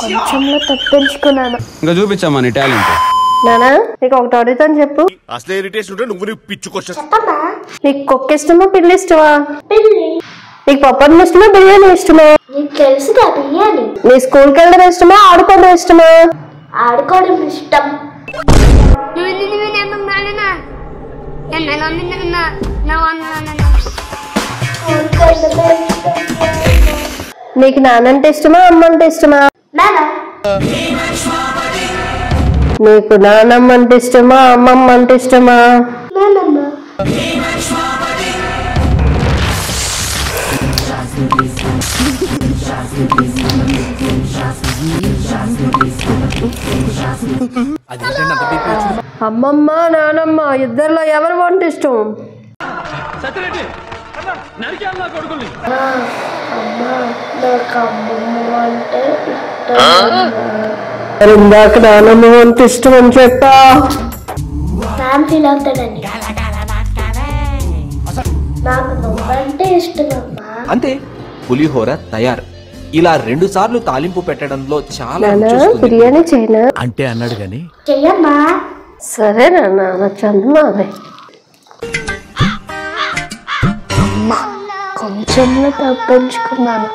కొంచెంలో తప్పించుకున్నాను. ఇంకా చూపించమ్మా నీ టాలెంట్. నానా నీకు ఒకటి అడుగుతాను చెప్పు. అసలు ఇరిటేషన్ ఉంటే నువ్వు పిచ్చు క్వశ్చన్. నీకు కుక్క ఇష్టమా పిల్లి ఇష్టమా? పిల్లి. నీకు పప్పన్నం ఇష్టమా బిర్యానీ ఇష్టమా? నీకు తెలుసుగా బిర్యానీ. నీ స్కూల్కి వెళ్ళడం ఇష్టమా ఆడుకోవడం ఇష్టమా? ఆడుకోవడం ఇష్టం. నీకు నానంటే ఇష్టమా అమ్మంటే ఇష్టమా? నీకు నానమ్మ అంటే ఇష్టమా అమ్మమ్మ అంటే ఇష్టమా? అమ్మమ్మ నానమ్మ ఇద్దరిలో ఎవరు వంట ఇష్టం? ఇందాక నానమ్మ వంట ఇష్టం అని చెప్పా. నాకు నువ్వంటే ఇష్టమమ్మా. అంతే, పులిహోర తయారు. ఇలా 2 సార్లు తాలింపు పెట్టడంలో చాలా బిర్యానీ చేయనా అంటే అన్నాడు గాని చెయ్యమ్మా. సరే నాన్న చందమావే. కొంచెంలో తప్పించుకున్నాను.